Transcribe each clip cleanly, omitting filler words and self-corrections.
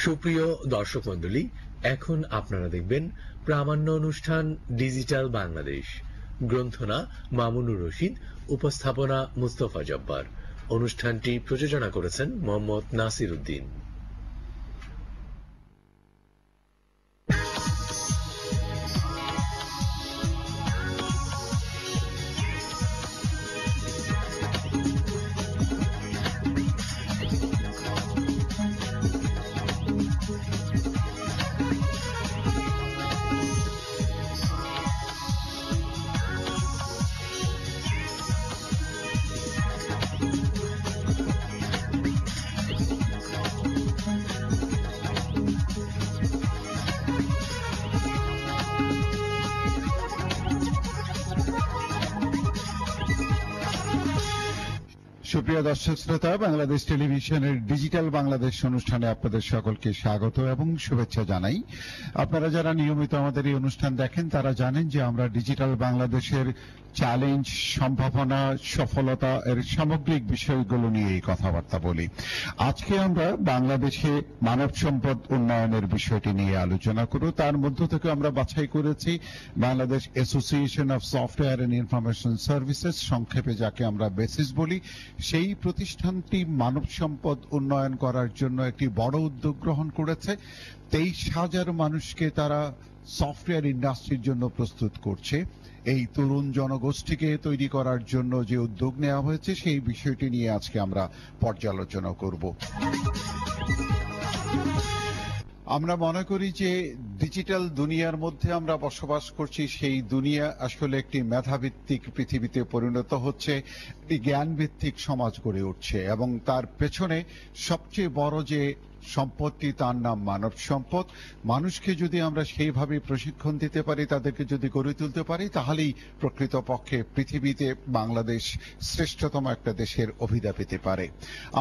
সুপ্রিয় দর্শক মণ্ডলী, এখন আপনারা দেখবেন প্রামাণ্য অনুষ্ঠান ডিজিটাল বাংলাদেশ। গ্রন্থনা মামুনুর রশিদ, উপস্থাপনা মুস্তফা জব্বার। অনুষ্ঠানটি প্রযোজনা করেছেন মোহাম্মদ নাসির উদ্দিন। সুপ্রিয় দর্শক শ্রোতা, বাংলাদেশ টেলিভিশনের ডিজিটাল বাংলাদেশ অনুষ্ঠানে আপনাদের সকলকে স্বাগত এবং শুভেচ্ছা জানাই। আপনারা যারা নিয়মিত আমাদের এই অনুষ্ঠান দেখেন তারা জানেন যে আমরা ডিজিটাল বাংলাদেশের চ্যালেঞ্জ, সম্ভাবনা, সফলতা এর সামগ্রিক বিষয়গুলো নিয়ে এই কথাবার্তা বলি। আজকে আমরা বাংলাদেশে মানব সম্পদ উন্নয়নের বিষয়টি নিয়ে আলোচনা করব। তার মধ্য থেকে আমরা বাছাই করেছি Bangladesh Association of Software and Information Services, সংক্ষেপে যাকে আমরা বেসিস বলি। সেই প্রতিষ্ঠানটি মানব সম্পদ উন্নয়ন করার জন্য একটি বড় উদ্যোগ গ্রহণ করেছে। 23,000 মানুষকে তারা সফটওয়্যার ইন্ডাস্ট্রির জন্য প্রস্তুত করছে। এই তরুণ জনগোষ্ঠীকে তৈরি করার জন্য যে উদ্যোগ নেওয়া হয়েছে সেই বিষয়টি নিয়ে আজকে আমরা পর্যালোচনা করব। আমরা মনে করি যে ডিজিটাল দুনিয়ার মধ্যে আমরা বসবাস করছি, সেই দুনিয়া আসলে একটি মেধাভিত্তিক পৃথিবীতে পরিণত হচ্ছে, একটি জ্ঞানভিত্তিক সমাজ গড়ে উঠছে এবং তার পেছনে সবচেয়ে বড় যে সম্পত্তি তার নাম মানব সম্পদ। মানুষকে যদি আমরা সেইভাবে প্রশিক্ষণ দিতে পারি, তাদেরকে যদি গড়ে তুলতে পারি, তাহলেই প্রকৃতপক্ষে পৃথিবীতে বাংলাদেশ শ্রেষ্ঠতম একটা দেশের অভিধা পেতে পারে।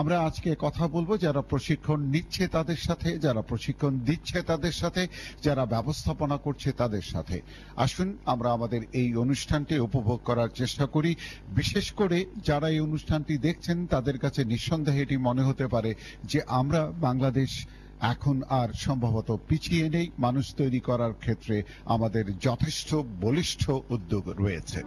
আমরা আজকে কথা বলবো যারা প্রশিক্ষণ নিচ্ছে তাদের সাথে, যারা প্রশিক্ষণ দিচ্ছে তাদের সাথে, যারা ব্যবস্থাপনা করছে তাদের সাথে। আসুন আমরা আমাদের এই অনুষ্ঠানটি উপভোগ করার চেষ্টা করি। বিশেষ করে যারা এই অনুষ্ঠানটি দেখছেন তাদের কাছে নিঃসন্দেহে এটি মনে হতে পারে যে আমরা বাংলাদেশ এখন আর সম্ভবত পিছিয়ে নেই। মানুষ তৈরি করার ক্ষেত্রে আমাদের যথেষ্ট বলিষ্ঠ উদ্যোগ রয়েছে।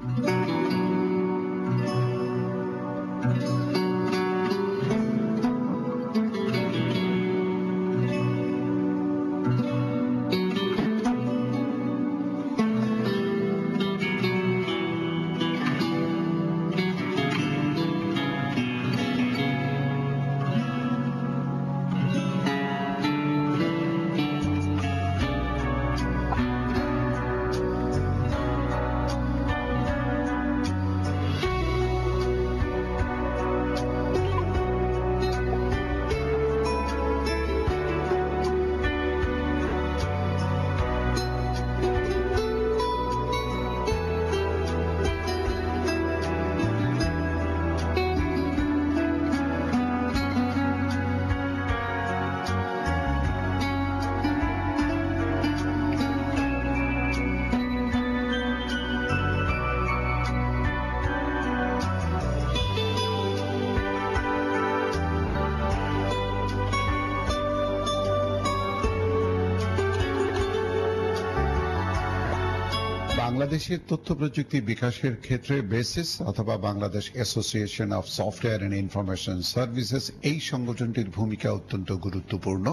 বাংলাদেশের তথ্য প্রযুক্তি বিকাশের ক্ষেত্রে বেসিস অথবা Bangladesh Association of Software and Information Services, এই সংগঠনটির ভূমিকা অত্যন্ত গুরুত্বপূর্ণ।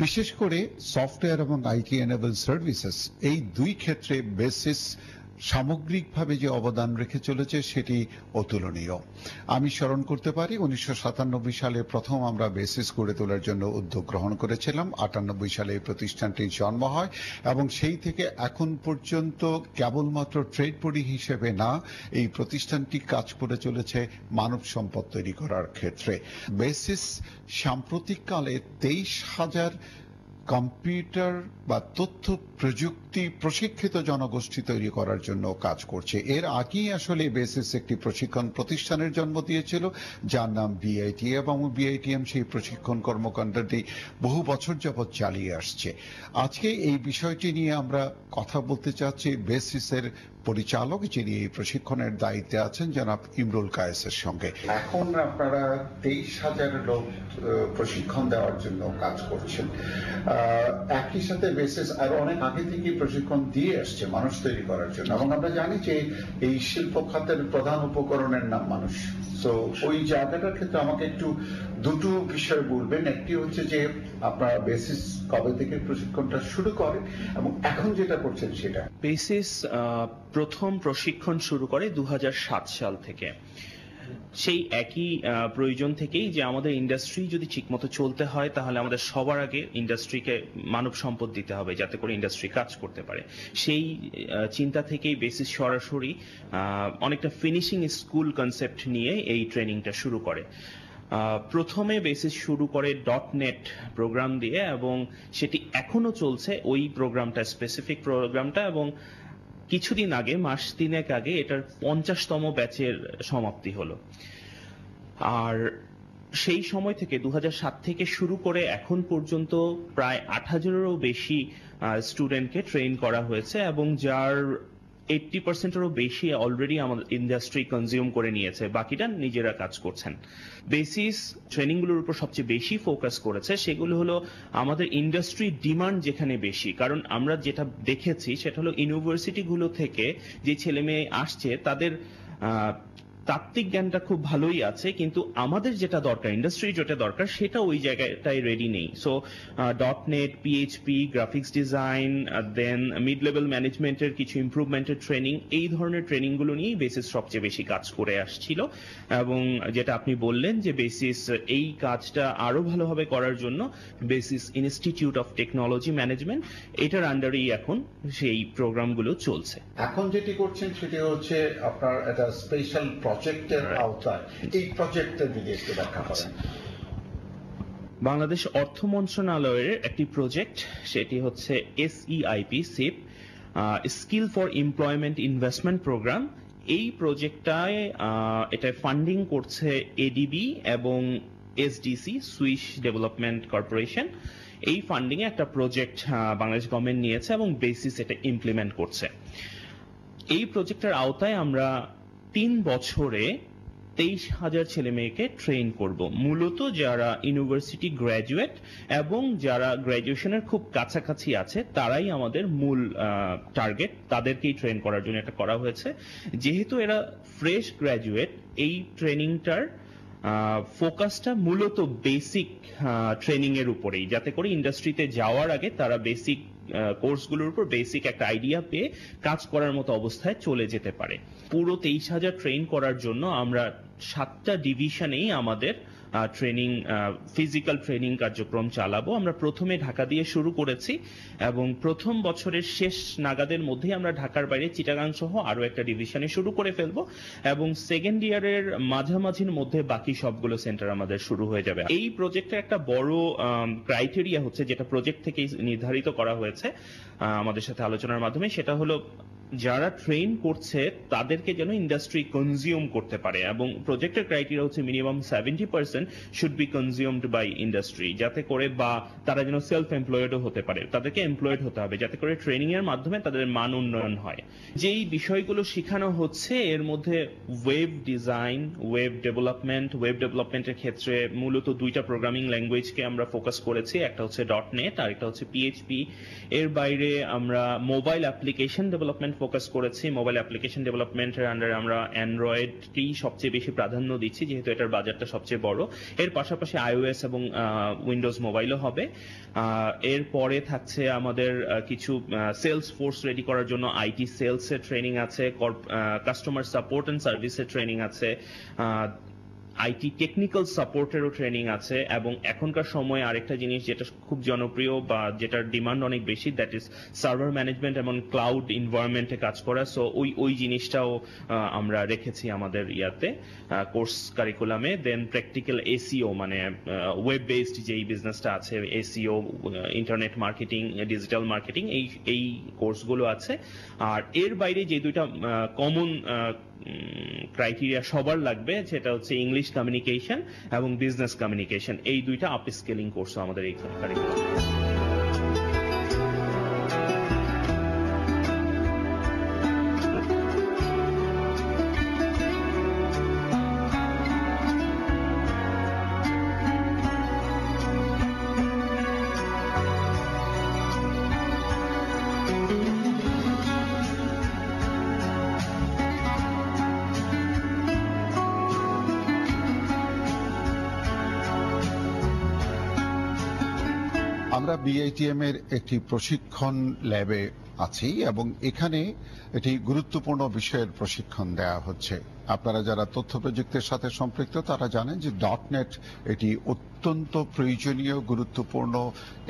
বিশেষ করে সফটওয়্যার এবং আইটি এনেবল সার্ভিসেস, এই দুই ক্ষেত্রে বেসিস সামগ্রিকভাবে যে অবদান রেখে চলেছে সেটি অতুলনীয়। আমি স্মরণ করতে পারি 1997 সালে প্রথম আমরা বেসিস গড়ে তোলার জন্য উদ্যোগ গ্রহণ করেছিলাম। 98 সালে এই প্রতিষ্ঠানটির জন্ম হয় এবং সেই থেকে এখন পর্যন্ত কেবলমাত্র ট্রেড বডি হিসেবে না, এই প্রতিষ্ঠানটি কাজ করে চলেছে মানব সম্পদ তৈরি করার ক্ষেত্রে। বেসিস সাম্প্রতিককালে 23,000 কম্পিউটার বা তথ্য প্রযুক্তি প্রশিক্ষিত জনগোষ্ঠী তৈরি করার জন্য কাজ করছে। এর আগেই আসলে বেসিস একটি প্রশিক্ষণ প্রতিষ্ঠানের জন্ম দিয়েছিল যার নাম বিআইটি, এবং বিআইটিএম সেই প্রশিক্ষণ কর্মকাণ্ডটি বহু বছর যাবৎ চালিয়ে আসছে। আজকে এই বিষয়টি নিয়ে আমরা কথা বলতে চাচ্ছি বেসিসের পরিচালক, যিনি এই প্রশিক্ষণের দায়িত্বে আছেন, জনাব ইমরুল কায়েসের সঙ্গে। এখন আপনারা 23,000 লোক প্রশিক্ষণ দেওয়ার জন্য কাজ করছেন। একই সাথে বেসিস আরো অনেক আগে থেকে প্রশিক্ষণ দিয়ে আসছে মানুষ তৈরি করার জন্য, এবং আমরা জানি যে এই শিল্প খাতের প্রধান উপকরণের নাম মানুষ। তো ওই জায়গাটার ক্ষেত্রে আমাকে একটু দুটো বিষয় বলবেন। একটি হচ্ছে যে আপনারা বেসিস কবে থেকে প্রশিক্ষণটা শুরু করে এবং এখন যেটা করছেন সেটা। বেসিস প্রথম প্রশিক্ষণ শুরু করে 2007 সাল থেকে। সেই একই প্রয়োজন থেকেই যে আমাদের ইন্ডাস্ট্রি যদি ঠিকমতো চলতে হয় তাহলে আমাদের সবার আগে ইন্ডাস্ট্রিকে মানব সম্পদ দিতে হবে যাতে করে ইন্ডাস্ট্রি কাজ করতে পারে। সেই চিন্তা থেকেই বেসিস সরাসরি অনেকটা ফিনিশিং স্কুল কনসেপ্ট নিয়ে এই ট্রেনিংটা শুরু করে। প্রথমে বেসিস শুরু করে .NET প্রোগ্রাম দিয়ে, এবং সেটি এখনো চলছে ওই প্রোগ্রামটা, স্পেসিফিক প্রোগ্রামটা, এবং কিছুদিন আগে, মাস 3 আগে এটার 50তম ব্যাচের সমাপ্তি হলো। আর সেই সময় থেকে 2007 থেকে শুরু করে এখন পর্যন্ত প্রায় 8,000-এরও বেশি স্টুডেন্টকে ট্রেন করা হয়েছে, এবং যার 80%-এরও বেশি অলরেডি আমাদের ইন্ডাস্ট্রি কনজিউম করে নিয়েছে, বাকিটা নিজেরা কাজ করছেন। বেসিস ট্রেনিংগুলোর উপর সবচেয়ে বেশি ফোকাস করেছে সেগুলো হলো আমাদের ইন্ডাস্ট্রি ডিমান্ড যেখানে বেশি। কারণ আমরা যেটা দেখেছি সেটা হলো ইউনিভার্সিটিগুলো থেকে যে ছেলে মেয়ে আসছে তাদের তাত্ত্বিক জ্ঞানটা খুব ভালোই আছে, কিন্তু আমাদের যেটা দরকার, ইন্ডাস্ট্রি যেটা দরকার, সেটা ওই জায়গাটাই রেডি নেই। So .NET, PHP, graphics design, then mid level ম্যানেজমেন্টের কিছু ইমপ্রুভমেন্টের ট্রেনিং, এই ধরনের ট্রেনিংগুলো নিয়েই বেসিস সবচেয়ে বেশি কাজ করে আসছিল। এবং যেটা আপনি বললেন যে বেসিস এই কাজটা আরো ভালোভাবে করার জন্য basis institute of technology management, এটার আন্ডারেই এখন সেই প্রোগ্রামগুলো চলছে। এখন যেটি করছেন সেটি হচ্ছে আপনার একটা স্পেশাল প্রজেক্টের আওতায়। এই প্রজেক্টের দিকে একটু ব্যাখ্যা করেন। বাংলাদেশ অর্থ মন্ত্রণালয়ের একটি প্রজেক্ট, সেটি হচ্ছে SEIP, Skill for Employment Investment Program. এই প্রজেক্টটায় এটা ফান্ডিং করছে ADB এবং SDC, সুইস ডেভেলপমেন্ট কর্পোরেশন। এই ফান্ডিং এ একটা প্রজেক্ট বাংলাদেশ গভর্নমেন্ট নিয়েছে এবং বেসিস এটা ইমপ্লিমেন্ট করছে। এই প্রজেক্টের আওতায় আমরা 3 বছরে 23,000 ছেলে মেয়েকে ট্রেন করব, মূলত যারা ইউনিভার্সিটি গ্র্যাজুয়েট এবং যারা গ্র্যাজুয়েশনের খুব কাছাকাছি আছে তারাই আমাদের মূল টার্গেট, তাদেরকেই ট্রেন করার জন্য এটা করা হয়েছে। যেহেতু এরা ফ্রেশ গ্র্যাজুয়েট, এই ট্রেনিংটার ফোকাসটা মূলত বেসিক ট্রেনিং এর উপরেই, যাতে করে ইন্ডাস্ট্রিতে যাওয়ার আগে তারা বেসিক কোর্সগুলোর উপর বেসিক একটা আইডিয়া পেয়ে কাজ করার মতো অবস্থায় চলে যেতে পারে। পুরো 23,000 ট্রেন করার জন্য আমরা 7টা ডিভিশনেই আমাদের ট্রেনিং, ফিজিক্যাল ট্রেনিং কার্যক্রম চালাবো। আমরা প্রথমে ঢাকা দিয়ে শুরু করেছি এবং প্রথম বছরের শেষ নাগাদের মধ্যেই আমরা ঢাকার বাইরে চিটাগাং সহ আরো একটা ডিভিশনে শুরু করে ফেলবো, এবং সেকেন্ড ইয়ারের মাঝামাঝির মধ্যে বাকি সবগুলো সেন্টার আমাদের শুরু হয়ে যাবে। এই প্রজেক্টের একটা বড় ক্রাইটেরিয়া হচ্ছে, যেটা প্রজেক্ট থেকে নির্ধারিত করা হয়েছে আমাদের সাথে আলোচনার মাধ্যমে, সেটা হলো যারা ট্রেন করছে তাদেরকে যেন ইন্ডাস্ট্রি কনজিউম করতে পারে, এবং প্রজেক্টের ক্রাইটেরিয়া হচ্ছে minimum 70% should be consumed by industry, যাতে করে, বা তারা যেন সেলফ এমপ্লয়েডও হতে পারে, তাদেরকে এমপ্লয়েড হতে হবে, যাতে করে ট্রেনিং এর মাধ্যমে তাদের মান উন্নয়ন হয়। যেই বিষয়গুলো শেখানো হচ্ছে এর মধ্যে ওয়েব ডিজাইন, ওয়েব ডেভেলপমেন্টের ক্ষেত্রে মূলত 2টা প্রোগ্রামিং ল্যাঙ্গুয়েজকে আমরা ফোকাস করেছি, একটা হচ্ছে .NET আর একটা হচ্ছে PHP। এর বাইরে আমরা মোবাইল অ্যাপ্লিকেশন ডেভেলপমেন্ট ফোকাস করেছি। মোবাইল অ্যাপ্লিকেশন ডেভেলপমেন্টের আন্ডারে আমরা অ্যান্ড্রয়েডকেই সবচেয়ে বেশি প্রাধান্য দিচ্ছি, যেহেতু এটার বাজারটা সবচেয়ে বড়। এর পাশাপাশি iOS এবং উইন্ডোজ মোবাইলও হবে। এর পরে থাকছে আমাদের কিছু সেলস ফোর্স রেডি করার জন্য IT সেলস এর ট্রেনিং আছে, কাস্টমার সাপোর্ট এন্ড সার্ভিসের ট্রেনিং আছে, IT টেকনিক্যাল সাপোর্টেরও ট্রেনিং আছে, এবং এখনকার সময় আরেকটা জিনিস যেটা খুব জনপ্রিয় বা যেটার ডিমান্ড অনেক বেশি, দ্যাট ইজ সার্ভার ম্যানেজমেন্ট এবং ক্লাউড এনভায়রনমেন্টে কাজ করা। সো ওই জিনিসটাও আমরা রেখেছি আমাদের ইয়াতে কোর্স কারিকুলামে। দেন প্র্যাকটিক্যাল SEO, মানে ওয়েব বেসড যেই বিজনেসটা আছে, SEO, internet marketing, digital marketing, এই কোর্সগুলো আছে। আর এর বাইরে যে 2টা কমন ক্রাইটেরিয়া সবার লাগবে, সেটা হচ্ছে ইংলিশ কমিউনিকেশন এবং বিজনেস কমিউনিকেশন। এই 2টা আপ স্কেলিং কোর্স আমাদের এই কারিকুলামে। আমরা বিআইটিএম এর একটি প্রশিক্ষণ ল্যাবে আছি এবং এখানে একটি গুরুত্বপূর্ণ বিষয়ের প্রশিক্ষণ দেওয়া হচ্ছে। আপনারা যারা তথ্য প্রযুক্তির সাথে সম্পৃক্ত তারা জানেন যে .NET এটি অত্যন্ত প্রয়োজনীয় গুরুত্বপূর্ণ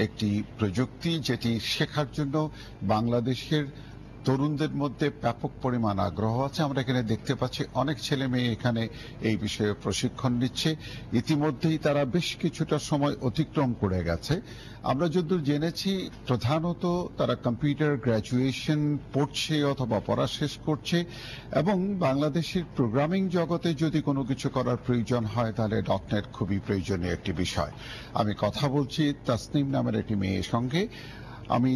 একটি প্রযুক্তি, যেটি শেখার জন্য বাংলাদেশের তরুণদের মধ্যে ব্যাপক পরিমাণ আগ্রহ আছে। আমরা এখানে দেখতে পাচ্ছি অনেক ছেলে মেয়ে এখানে এই বিষয়ে প্রশিক্ষণ নিচ্ছে। ইতিমধ্যেই তারা বেশ কিছুটা সময় অতিক্রম করে গেছে। আমরা যতদূর জেনেছি প্রধানত তারা কম্পিউটার গ্র্যাজুয়েশন পড়ছে অথবা পড়া শেষ করছে, এবং বাংলাদেশের প্রোগ্রামিং জগতে যদি কোনো কিছু করার প্রয়োজন হয় তাহলে .NET খুবই প্রয়োজনীয় একটি বিষয়। আমি কথা বলছি তাসনিম নামের একটি মেয়ের সঙ্গে। আমি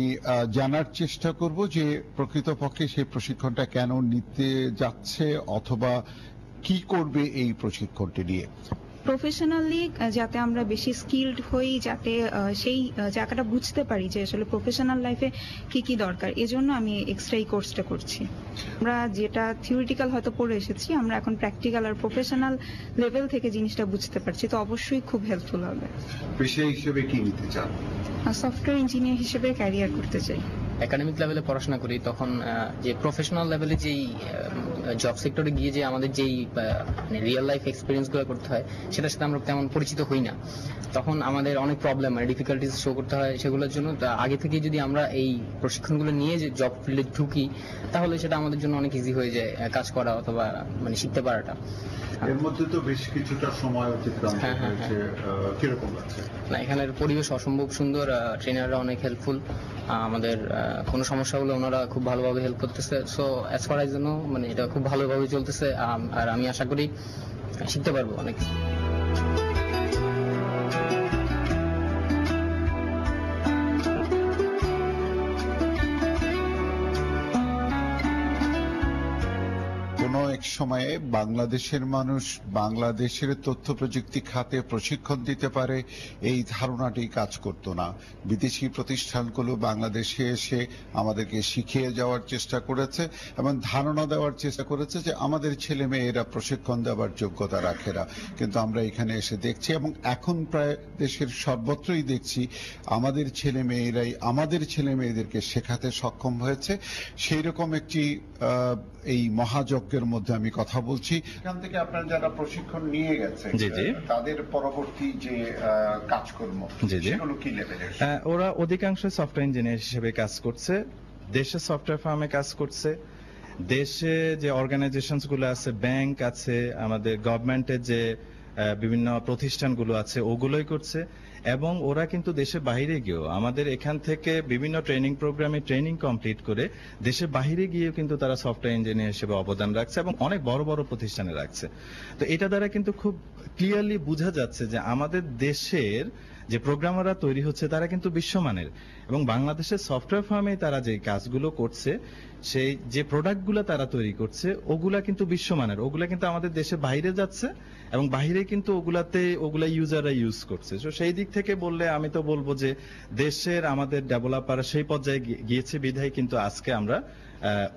জানার চেষ্টা করব যে প্রকৃতপক্ষে সেই প্রশিক্ষণটা কেন নিতে যাচ্ছে অথবা কি করবে এই প্রশিক্ষণটি নিয়ে। প্রফেশনালি যাতে আমরা বেশি স্কিলড হই, যাতে সেই জায়গাটা বুঝতে পারি যে আসলে প্রফেশনাল লাইফে কি কি দরকার, এজন্য আমি এক্সট্রা এই কোর্সটা করছি। আমরা যেটা থিওরিটিক্যাল হয়তো পড়ে এসেছি, আমরা এখন প্র্যাকটিক্যাল আর প্রফেশনাল লেভেল থেকে জিনিসটা বুঝতে পারছি, তো অবশ্যই খুব হেল্পফুল হবে। পেশা হিসেবে কি নিতে চান? সফটওয়্যার ইঞ্জিনিয়ার হিসেবে ক্যারিয়ার করতে চাই। একাডেমিক লেভেলে পড়াশোনা করি, তখন যে প্রফেশনাল লেভেলে যেই জব সেক্টরে গিয়ে যে আমাদের যেই রিয়েল লাইফ এক্সপিরিয়েন্স গুলো করতে হয় সেটার সাথে আমরা তেমন পরিচিত হই না। তখন আমাদের অনেক প্রবলেম আর ডিফিকাল্টিজ শো করতে হয়। সেগুলোর জন্য আগে থেকে যদি আমরা এই প্রশিক্ষণগুলো নিয়ে যে জব ফিল্ডে ঢুকি তাহলে সেটা আমাদের জন্য অনেক ইজি হয়ে যায় কাজ করা অথবা শিখতে পারাটা। এর মধ্যে তো বেশ কিছুটা সময় অতিক্রম হয়েছে, কিরকম লাগছে? না, এখানের পরিবেশ অসম্ভব সুন্দর, ট্রেনাররা অনেক হেল্পফুল, আমাদের কোনো সমস্যা হলে ওনারা খুব ভালোভাবে হেল্প করতেছে। সো অ্যাজ ফার এর জন্য এটা খুব ভালোভাবে চলতেছে, আর আমি আশা করি শিখতে পারবো অনেক। এক সময়ে বাংলাদেশের মানুষ বাংলাদেশের তথ্য প্রযুক্তি খাতে প্রশিক্ষণ দিতে পারে এই ধারণাটি কাজ করত না। বিদেশি প্রতিষ্ঠানগুলো বাংলাদেশে এসে আমাদেরকে শিখিয়ে যাওয়ার চেষ্টা করেছে এবং ধারণা দেওয়ার চেষ্টা করেছে যে আমাদের ছেলে মেয়েরা প্রশিক্ষণ দেওয়ার যোগ্যতা রাখে না, কিন্তু আমরা এখানে এসে দেখছি এবং এখন প্রায় দেশের সর্বত্রই দেখছি আমাদের ছেলে মেয়েরাই আমাদের ছেলে মেয়েদেরকে শেখাতে সক্ষম হয়েছে। সেই রকম একটি এই মহাযজ্ঞের মধ্যে আমি কথা বলছি। এখান থেকে আপনারা যারা প্রশিক্ষণ নিয়ে গেছে তাদের পরবর্তী যে কাজকর্ম সেগুলো কি লেভেলের? ওরা অধিকাংশ সফটওয়্যার ইঞ্জিনিয়ার হিসেবে কাজ করছে, দেশে সফটওয়্যার ফার্মে কাজ করছে, দেশে যে অর্গানাইজেশনস গুলো আছে, ব্যাংক আছে, আমাদের গভর্নমেন্টের যে বিভিন্ন প্রতিষ্ঠানগুলো আছে ওগুলোই করছে। এবং ওরা কিন্তু দেশের বাইরে গিয়েও আমাদের এখান থেকে বিভিন্ন ট্রেনিং প্রোগ্রামে ট্রেনিং কমপ্লিট করে দেশের বাইরে গিয়েও কিন্তু তারা সফটওয়্যার ইঞ্জিনিয়ার হিসেবে অবদান রাখছে এবং অনেক বড় বড় প্রতিষ্ঠানে রাখছে। তো এটা দ্বারা কিন্তু খুব ক্লিয়ারলি বোঝা যাচ্ছে যে আমাদের দেশের যে প্রোগ্রামাররা তৈরি হচ্ছে তারা কিন্তু বিশ্বমানের, এবং বাংলাদেশের সফটওয়্যার ফার্মে তারা যে কাজগুলো করছে, সেই যে প্রোডাক্টগুলো তারা তৈরি করছে ওগুলা কিন্তু বিশ্বমানের, ওগুলা কিন্তু আমাদের দেশের বাইরে যাচ্ছে এবং বাইরে কিন্তু ওগুলা ইউজাররা ইউজ করছে। তো সেই দিক থেকে বললে আমি তো বলবো যে দেশের আমাদের ডেভেলপার সেই পর্যায়ে গিয়েছে বিধায় কিন্তু আজকে আমরা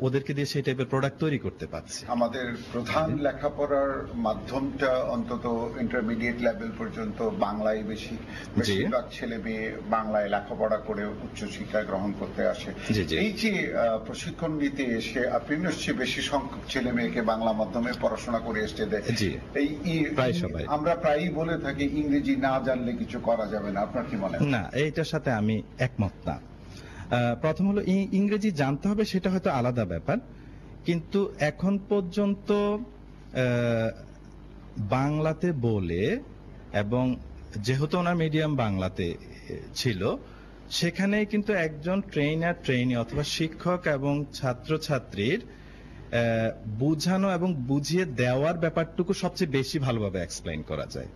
ওদেরকে দিয়ে সেই টাইপের প্রোডাক্ট তৈরি করতে পারছি। আমাদের প্রধান লেখাপড়ার মাধ্যমটা অন্তত ইন্টারমিডিয়েট লেভেল পর্যন্ত বাংলায় বেশিরভাগ ছেলে মেয়ে বাংলায় লেখাপড়া করে উচ্চশিক্ষা গ্রহণ করতে আসে। এই যে প্রশিক্ষণ নিতে এসে আপনি নিশ্চয়ই বেশি সংখ্যক ছেলে মেয়েকে বাংলা মাধ্যমে পড়াশোনা করে এসে দেয়। আমরা প্রায়ই বলে থাকি ইংরেজি না জানলে কিছু করা যাবে না, আপনার কি মনে হয়? না, এইটার সাথে আমি একমত না। প্রথম হলো ইংরেজি জানতে হবে, সেটা হয়তো আলাদা ব্যাপার, কিন্তু এখন পর্যন্ত বাংলাতে বলে এবং যেহেতু ওনার মিডিয়াম বাংলাতে ছিল সেখানে কিন্তু একজন ট্রেনি অথবা শিক্ষক এবং ছাত্রছাত্রীর বুঝানো এবং বুঝিয়ে দেওয়ার ব্যাপারটুকু সবচেয়ে বেশি ভালোভাবে এক্সপ্লেইন করা যায়,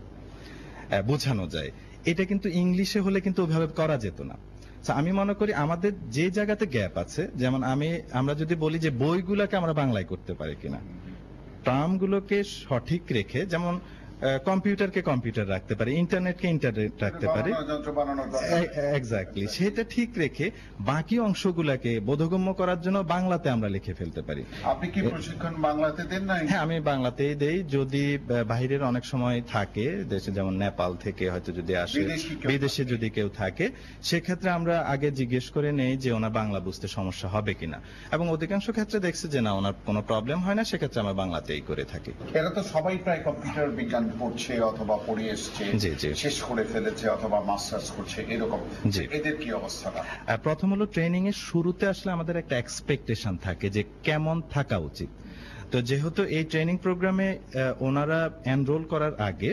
বোঝানো যায়। এটা কিন্তু ইংলিশে হলে কিন্তু ওইভাবে করা যেত না। আমি মনে করি আমাদের যে জায়গাতে গ্যাপ আছে, যেমন আমরা যদি বলি যে বইগুলোকে আমরা বাংলায় করতে পারি কিনা, টার্মগুলোকে সঠিক রেখে, যেমন কম্পিউটারকে কম্পিউটার রাখতে পারি, ইন্টারনেটকে ইন্টারনেট রাখতে পারি, যন্ত্র বানানোর এক্স্যাক্টলি সেটা ঠিক রেখে বাকি অংশগুলাকে বোধগম্য করার জন্য বাংলাতে আমরা লিখে ফেলতে পারি। আপনি কি প্রশিক্ষণ বাংলাতে দেন না? হ্যাঁ, আমি বাংলাতেই দেই। যদি বাহিরের অনেক সময় থাকে দেশে, যেমন নেপাল থেকে হয়তো যদি আসে, বিদেশে যদি কেউ থাকে, সেক্ষেত্রে আমরা আগে জিজ্ঞেস করে নেই যে ওনার বাংলা বুঝতে সমস্যা হবে কিনা, এবং অধিকাংশ ক্ষেত্রে দেখছে যে না, ওনার কোনো প্রবলেম হয় না, সেক্ষেত্রে আমরা বাংলাতেই করে থাকি। এরা তো সবাই প্রায় কম্পিউটার বিজ্ঞান পড়ছে অথবা পড়ে এসছে, শেষ করে ফেলেছে অথবা মাস্টার্স করছে, এরকম। এদের কি অবস্থাটা? প্রথম হলো ট্রেনিং এর শুরুতে আসলে আমাদের একটা এক্সপেকটেশন থাকে যে কেমন থাকা উচিত। তো যেহেতু এই ট্রেনিং প্রোগ্রামে ওনারা এনরোল করার আগে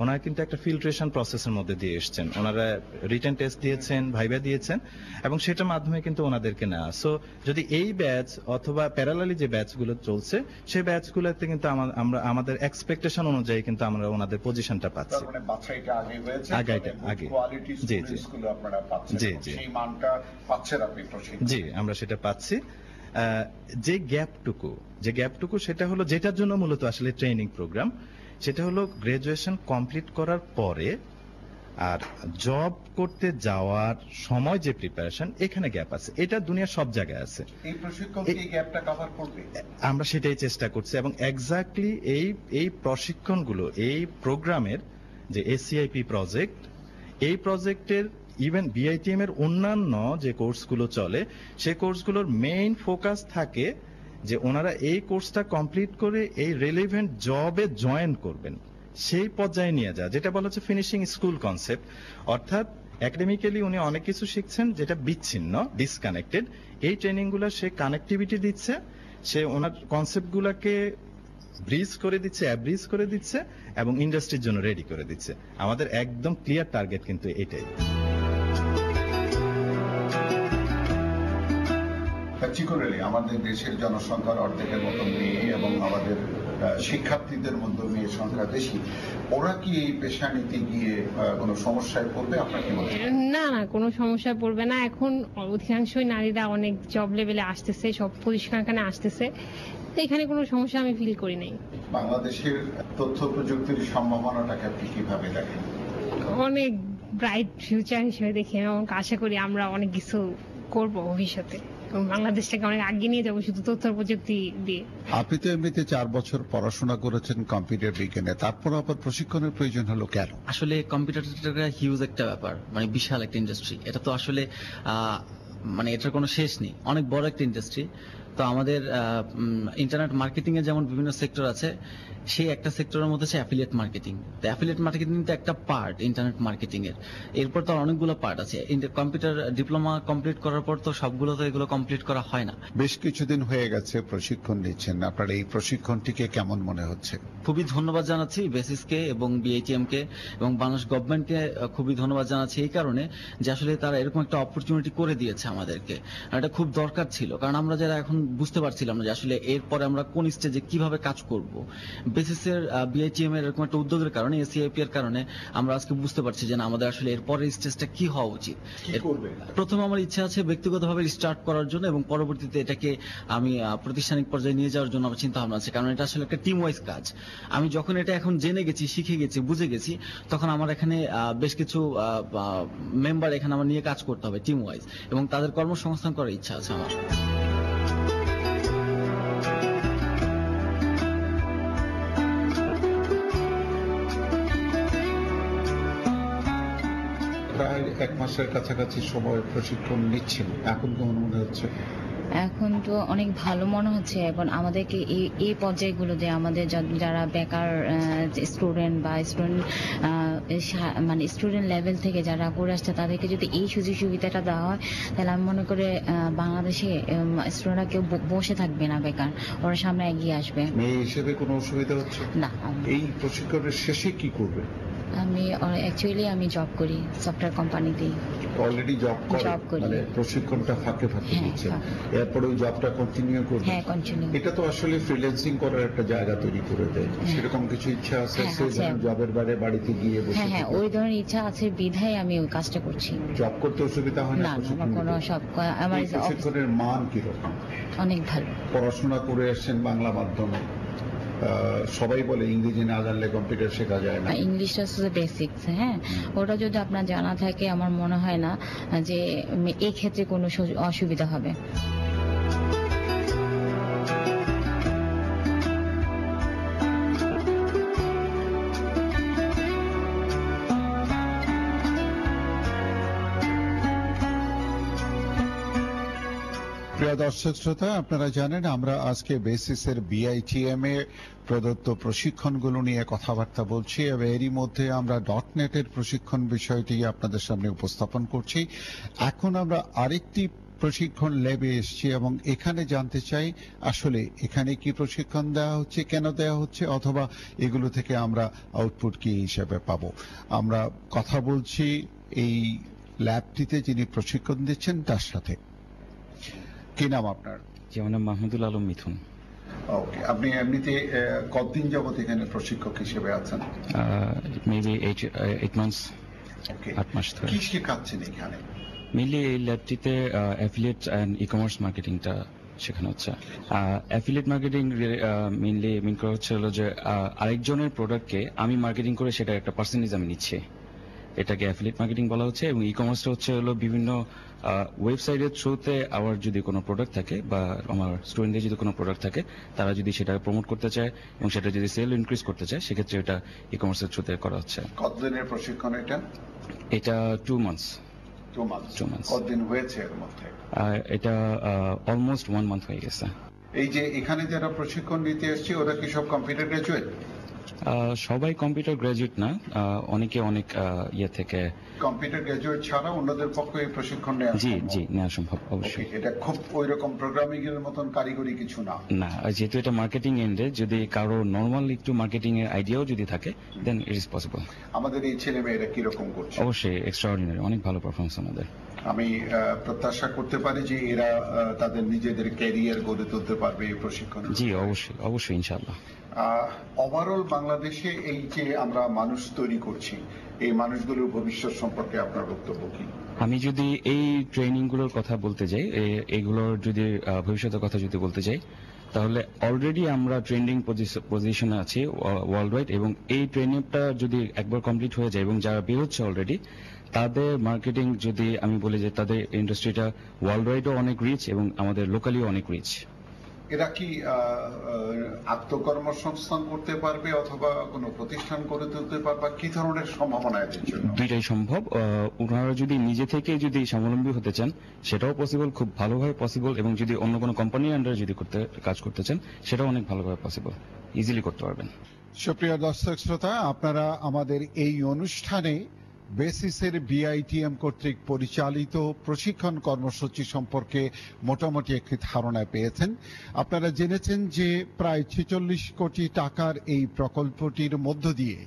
ওনারা কিন্তু একটা ফিল্ট্রেশন প্রসেসের মধ্যে দিয়ে এসছেন, ওনারা রিটেন টেস্ট দিয়েছেন, ভাইবা দিয়েছেন, এবং সেটার মাধ্যমে কিন্তু ওনাদেরকে নেওয়া। সো যদি এই ব্যাচ অথবা প্যারালালি যে ব্যাচগুলো চলছে সেই ব্যাচগুলোতে কিন্তু আমরা আমাদের এক্সপেকটেশন অনুযায়ী কিন্তু আমরা ওনাদের পজিশনটা পাচ্ছি। মানে বাছাইটা আগে হয়েছে, আগে কোয়ালিটি জি স্কুলগুলো আপনারা পাচ্ছেন, সেই মানটা পাচ্ছেন আপনি প্রশিক্ষণ? জি, আমরা সেটা পাচ্ছি। যে গ্যাপটুকু সেটা হলো যেটার জন্য মূলত আসলে ট্রেনিং প্রোগ্রাম, সেটা হলো গ্রাজুয়েশন কমপ্লিট করার পরে আর জব করতে যাওয়ার সময় যে প্রিপারেশন, এখানে গ্যাপ আছে। এটা দুনিয়ার সব জায়গায় আছে। এই প্রশিক্ষণ এই গ্যাপটা কভার করবে? আমরা সেটাই চেষ্টা করছি, এবং এক্স্যাক্টলি এই প্রশিক্ষণগুলো, এই প্রোগ্রামের যে এসিআইপি প্রজেক্ট, এই প্রজেক্টের ইভেন বিআইটিএম এর অন্যান্য যে কোর্সগুলো চলে, সেই কোর্সগুলোর মেইন ফোকাস থাকে যে ওনারা এই কোর্সটা কমপ্লিট করে এই রিলেভেন্ট জবে জয়েন করবেন, সেই পর্যায়ে নিয়ে যায়, যেটা বলা হচ্ছে ফিনিশিং স্কুল কনসেপ্ট। অর্থাৎ একাডেমিক্যালি উনি অনেক কিছু শিখছেন যেটা বিচ্ছিন্ন, ডিসকানেক্টেড। এই ট্রেনিংগুলো সে কানেক্টিভিটি দিচ্ছে, সে ওনার কনসেপ্টগুলোকে ব্রিজ করে দিচ্ছে, অ্যাব্রিজ করে দিচ্ছে, এবং ইন্ডাস্ট্রির জন্য রেডি করে দিচ্ছে। আমাদের একদম ক্লিয়ার টার্গেট কিন্তু এটাই। পার্টিকুলারলি আমাদের দেশের জনসংখ্যার অর্ধেকের মতো মেয়ে এবং আমাদের শিক্ষার্থীদের মধ্যে মেয়ে সংখ্যা বেশি, ওরা কি এই পেশা নিতে গিয়ে কোনো সমস্যায় পড়বে? আপনার কি মনে হয়? না, কোনো সমস্যায় পড়বে না। এখন অধিকাংশই নারীরা অনেক জব লেভেলে আসতেছে, সব পজিশন এখানে আসতেছে, এখানে কোনো সমস্যা আমি ফিল করি নাই। বাংলাদেশের তথ্য প্রযুক্তির সম্ভাবনাটাকে আপনি কিভাবে দেখেন? অনেক ব্রাইট ফিউচার হিসেবে দেখি, এবং আশা করি আমরা অনেক কিছু করব ভবিষ্যতে, বাংলাদেশটাকে অনেক আগে নিয়ে যাবো শুধু তথ্য প্রযুক্তি দিয়ে। আপনি তো এমনিতে 4 বছর পড়াশোনা করেছেন কম্পিউটার বিজ্ঞানে, তারপর আবার প্রশিক্ষণের প্রয়োজন হলো কেন? আসলে কম্পিউটারটা হিউজ একটা ব্যাপার, মানে বিশাল একটা ইন্ডাস্ট্রি। এটা তো আসলে মানে এটার কোনো শেষ নেই, অনেক বড় একটা ইন্ডাস্ট্রি। তো আমাদের ইন্টারনেট মার্কেটিং এর যেমন বিভিন্ন সেক্টর আছে, সেই একটা সেক্টরের মধ্যে আছে অ্যাফিলিয়েট মার্কেটিং। তো অ্যাফিলিয়েট মার্কেটিং তো একটা পার্ট ইন্টারনেট মার্কেটিং এর। এরপর তো অনেকগুলো পার্ট আছে। কম্পিউটার ডিপ্লোমা কমপ্লিট করার পর তো সবগুলো তো এগুলো কমপ্লিট করা হয় না। বেশ কিছুদিন হয়ে গেছে প্রশিক্ষণ নিচ্ছেন, আপনার এই প্রশিক্ষণটিকে কেমন মনে হচ্ছে? খুবই ধন্যবাদ জানাচ্ছি বেসিসকে এবং বিআইটিএম কে এবং বাংলাদেশ গভর্নমেন্টকে খুবই ধন্যবাদ জানাচ্ছি এই কারণে যে আসলে তারা এরকম একটা অপরচুনিটি করে দিয়েছে আমাদেরকে। এটা খুব দরকার ছিল, কারণ আমরা যারা এখন বুঝতে পারছিলাম না যে আসলে এরপরে আমরা কোন স্টেজে কিভাবে কাজ করব। বেসিসের বিআইটিএম এর এরকম একটা উদ্যোগের কারণে, এসিআইপি এর কারণে আমরা আজকে বুঝতে পারছি যে না, আমাদের আসলে এর পরের স্টেজটা কি হওয়া উচিত। প্রথমে আমার ইচ্ছা আছে ব্যক্তিগতভাবে স্টার্ট করার জন্য, এবং পরবর্তীতে এটাকে আমি প্রাতিষ্ঠানিক পর্যায়ে নিয়ে যাওয়ার জন্য আমার চিন্তা ভাবনা আছে, কারণ এটা আসলে একটা টিম ওয়াইজ কাজ। আমি যখন এটা এখন জেনে গেছি, শিখে গেছি, বুঝে গেছি, তখন আমার এখানে বেশ কিছু মেম্বার এখানে আমার নিয়ে কাজ করতে হবে টিম ওয়াইজ, এবং তাদের কর্মসংস্থান করার ইচ্ছা আছে আমার। প্রায় 1 মাসের কাছাকাছি সময় প্রশিক্ষণ নিচ্ছেন, এখন কেমন মনে হচ্ছে? এখন তো অনেক ভালো মনে হচ্ছে। এখন আমাদেরকে এই পর্যায়গুলোতে আমাদের যারা বেকার স্টুডেন্ট বা স্টুডেন্ট লেভেল থেকে যারা করে আসছে, তাদেরকে যদি এই সুযোগ সুবিধাটা দেওয়া হয়, তাহলে আমি মনে করি বাংলাদেশে স্টুডেন্টরা কেউ বসে থাকবে না বেকার, ওরা সামনে এগিয়ে আসবে। এই হিসেবে কোনো অসুবিধা হচ্ছে না। এই প্রশিক্ষণের শেষে কি করবে? আমি জব করি সফটওয়্যার কোম্পানিতেই। অলরেডি জব করি, মানে প্রশিক্ষণটা ফাঁকে দিচ্ছেন, এরপরে ওই জবটা কন্টিনিউ করবেন? হ্যাঁ, কন্টিনিউ। এটা তো আসলে ফ্রিল্যান্সিং করার একটা জায়গা তৈরি করে দেয়, সেরকম কিছু ইচ্ছা আছে? জবের বাইরে বাড়িতে গিয়ে বসে? হ্যাঁ, ওই ধরনের ইচ্ছা আছে, বিধায় আমি ওই কাজটা করছি। জব করতে অসুবিধা হয় না? আমার প্রশিক্ষণের মান কিরকম? অনেক ভালো। পড়াশোনা করে আসছেন বাংলা মাধ্যমে, সবাই বলে ইংরেজি না জানলে কম্পিউটার শেখা যায় না। ইংলিশটা শুধু বেসিক্স, হ্যাঁ, ওটা যদি আপনার জানা থাকে আমার মনে হয় না যে এই ক্ষেত্রে কোনো অসুবিধা হবে। প্রিয় দর্শক শ্রোতা, আপনারা জানেন আমরা আজকে বেসিসের BITM এ প্রদত্ত প্রশিক্ষণগুলো নিয়ে কথাবার্তা বলছি এবং এরই মধ্যে আমরা .NET-এর প্রশিক্ষণ বিষয়টি আপনাদের সামনে উপস্থাপন করছি। এখন আমরা আরেকটি প্রশিক্ষণ ল্যাবে এসেছি এবং এখানে জানতে চাই আসলে এখানে কি প্রশিক্ষণ দেওয়া হচ্ছে, কেন দেওয়া হচ্ছে, অথবা এগুলো থেকে আমরা আউটপুট কি হিসেবে পাবো। আমরা কথা বলছি এই ল্যাবটিতে যিনি প্রশিক্ষণ দিচ্ছেন তার সাথে। কি নাম আপনার? জি, আমার নাম মাহমুদুল আলম মিথুন। ওকে, আপনি এমনিতে কতদিন যাবত এখানে প্রশিক্ষক হিসেবে আছেন? Maybe 8 months. ওকে, 8 মাস ধরে। কি শেখাচ্ছেন এখানে? মেইনলি এই ল্যাবটিতে অ্যাফিলিয়েট এন্ড ই-কমার্স মার্কেটিংটা শেখানো হচ্ছে। অ্যাফিলিয়েট মার্কেটিং মেইনলি মিন করা হচ্ছে হলো যে আরেকজনের প্রোডাক্টকে আমি মার্কেটিং করে সেটা একটা পার্সেন্টেজ আমি নিচ্ছি, এটাকে অ্যাফিলিয়েট মার্কেটিং বলা হচ্ছে। এবং ই কমার্সটা হচ্ছে হলো বিভিন্ন ওয়েবসাইটের থ্রুতে আমার যদি কোনো প্রোডাক্ট থাকে বা আমার স্টুডেন্টদের যদি কোনো প্রোডাক্ট থাকে, তারা যদি সেটা প্রমোট করতে চায় এবং সেটা যদি সেল ইনক্রিজ করতে চায়, সেক্ষেত্রে এটা ই কমার্সের থ্রুতে করা হচ্ছে। কতদিনের প্রশিক্ষণ এটা? এটা 2 মান্থস। 2 মান্থস। কতদিন হয়েছে এর মধ্যে? এটা অলমোস্ট 1 মান্থ হয়ে গেছে। এই যে এখানে যারা প্রশিক্ষণ নিতে এসছে ওরা কি সব কম্পিউটার গ্রাজুয়েট? সবাই কম্পিউটার গ্রাজুয়েট না, অনেকে অনেক ইয়ে থেকে। কম্পিউটার গ্রাজুয়েট ছাড়া অন্যদের পক্ষে এই প্রশিক্ষণ নেওয়া? জি জি, নেওয়া সম্ভব অবশ্যই। এটা খুব ওই রকম প্রোগ্রামিং এর মতন কারিগরি কিছু না। না, যেহেতু এটা মার্কেটিং এন্ডে, যদি কারো নরমাল একটু মার্কেটিং এর আইডিয়াও যদি থাকে দেন ইট ইজ পসিবল। আমাদের এই ছেলে মেয়েরা কি রকম করছে? অবশ্যই এক্সট্রাঅর্ডিনারি, অনেক ভালো পারফরম্যান্স আমাদের। আমি প্রত্যাশা করতে পারি যে এরা তাদের নিজেদের ক্যারিয়ার গড়ে তুলতে পারবে এই প্রশিক্ষণ। জি অবশ্যই, অবশ্যই ইনশাআল্লাহ। ওভারঅল বাংলাদেশে এই যে আমরা মানুষ তৈরি করছি, এই মানুষগুলোর ভবিষ্যৎ সম্পর্কে আপনার বক্তব্য কি? আমি যদি এই ট্রেনিং গুলোর কথা বলতে যাই, এগুলোর যদি ভবিষ্যতের কথা যদি বলতে যাই, তাহলে অলরেডি আমরা ট্রেন্ডিং পজিশনে আছি ওয়ার্ল্ড ওয়াইড। এবং এই ট্রেনিংটা যদি একবার কমপ্লিট হয়ে যায় এবং যারা বের হচ্ছে অলরেডি, তাদের মার্কেটিং যদি আমি বলি যে তাদের ইন্ডাস্ট্রিটা ওয়ার্ল্ড ওয়াইডও অনেক রিচ এবং আমাদের লোকালিও অনেক রিচ। এরা কি আত্মকর্মসংস্থান করতে পারবে অথবা কোনো প্রতিষ্ঠান করে তুলতে পারবে? কি ধরনের সম্ভাবনা এদের জন্য? দুইটাই সম্ভব। ওনারা যদি নিজে থেকে যদি স্বাবলম্বী হতে চান সেটাও পসিবল, খুব ভালোভাবে পসিবল। এবং যদি অন্য কোনো কোম্পানির আন্ডারে যদি কাজ করতে চান সেটাও অনেক ভালোভাবে পসিবল, ইজিলি করতে পারবেন। সুপ্রিয় দর্শক শ্রোতা, আপনারা আমাদের এই অনুষ্ঠানে বেসিসের BITM কর্তৃক পরিচালিত প্রশিক্ষণ কর্মসূচি সম্পর্কে মোটামুটি একটি ধারণা পেয়েছেন। আপনারা জেনেছেন যে প্রায় 46 কোটি টাকার এই প্রকল্পটির মধ্য দিয়ে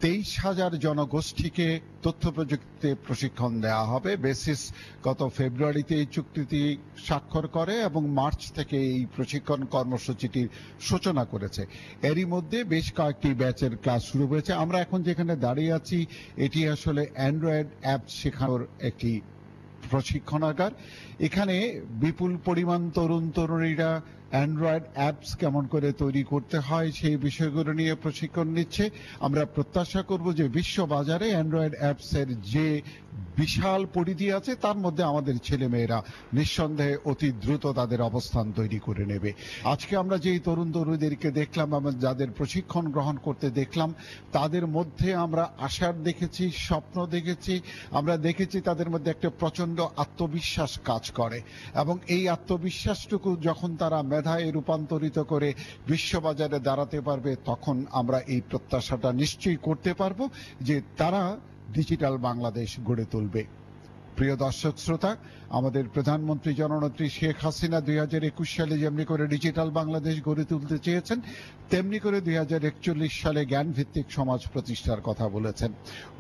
23,000 জনগোষ্ঠীকে তথ্য প্রযুক্তিতে প্রশিক্ষণ দেওয়া হবে। বেসিস গত ফেব্রুয়ারিতে এই চুক্তিটি স্বাক্ষর করে এবং মার্চ থেকে এই প্রশিক্ষণ কর্মসূচিটির সূচনা করেছে। এরই মধ্যে বেশ কয়েকটি ব্যাচের ক্লাস শুরু হয়েছে। আমরা এখন যেখানে দাঁড়িয়ে আছি এটি আসলে অ্যান্ড্রয়েড অ্যাপ শেখানোর একটি প্রশিক্ষণাগার। এখানে বিপুল পরিমাণ তরুণ তরুণীরা অ্যান্ড্রয়েড অ্যাপস কেমন করে তৈরি করতে হয় সেই বিষয়গুলো নিয়ে প্রশিক্ষণ নিচ্ছে। আমরা প্রত্যাশা করব যে বিশ্ব বাজারে অ্যান্ড্রয়েড অ্যাপস এর যে বিশাল পরিধি আছে তার মধ্যে আমাদের ছেলেমেয়েরা নিঃসন্দেহে অতি দ্রুত তাদের অবস্থান তৈরি করে নেবে। আজকে আমরা যেই তরুণ তরুণীদেরকে দেখলাম, আমরা যাদের প্রশিক্ষণ গ্রহণ করতে দেখলাম, তাদের মধ্যে আমরা আশার দেখেছি, স্বপ্ন দেখেছি, আমরা দেখেছি তাদের মধ্যে একটা প্রচন্ড আত্মবিশ্বাস কাজ করে। এবং এই আত্মবিশ্বাসটুকু যখন তারা মেধায় রূপান্তরিত করে বিশ্ববাজারে দাঁড়াতে পারবে, তখন আমরা এই প্রত্যাশাটা নিশ্চয়ই করতে পারবো যে তারা ডিজিটাল বাংলাদেশ গড়ে তুলবে। প্রিয় দর্শক শ্রোতা, আমাদের প্রধানমন্ত্রী জননেত্রী শেখ হাসিনা 2021 সালে যেমনি করে ডিজিটাল বাংলাদেশ গড়ে তুলতে চেয়েছেন, তেমনি করে 2041 সালে জ্ঞানভিত্তিক সমাজ প্রতিষ্ঠার কথা বলেছেন।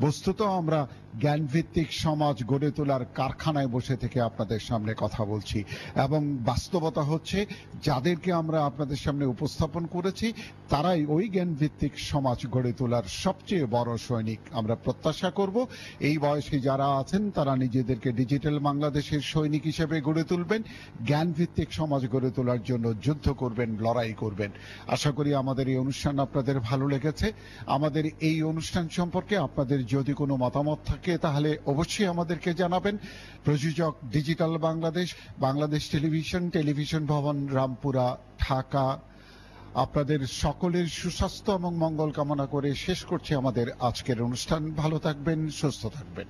বস্তুত আমরা জ্ঞানভিত্তিক সমাজ গড়ে তোলার কারখানায় বসে থেকে আপনাদের সামনে কথা বলছি এবং বাস্তবতা হচ্ছে যাদেরকে আমরা আপনাদের সামনে উপস্থাপন করেছি তারাই ওই জ্ঞানভিত্তিক সমাজ গড়ে তোলার সবচেয়ে বড় সৈনিক। আমরা প্রত্যাশা করব এই বয়সে যারা আছেন তারা নিজেদের নিজেদেরকে ডিজিটাল বাংলাদেশের সৈনিক হিসেবে গড়ে তুলবেন, জ্ঞান ভিত্তিক সমাজ গড়ে তোলার জন্য যুদ্ধ করবেন, লড়াই করবেন। আশা করি আমাদের এই অনুষ্ঠান আপনাদের ভালো লেগেছে। আমাদের এই অনুষ্ঠান সম্পর্কে আপনাদের যদি কোনো মতামত থাকে তাহলে অবশ্যই আমাদেরকে জানাবেন। প্রযোজক ডিজিটাল বাংলাদেশ, বাংলাদেশ টেলিভিশন ভবন, রামপুরা, ঢাকা। আপনাদের সকলের সুস্বাস্থ্য এবং মঙ্গল কামনা করে শেষ করছি আমাদের আজকের অনুষ্ঠান। ভালো থাকবেন, সুস্থ থাকবেন।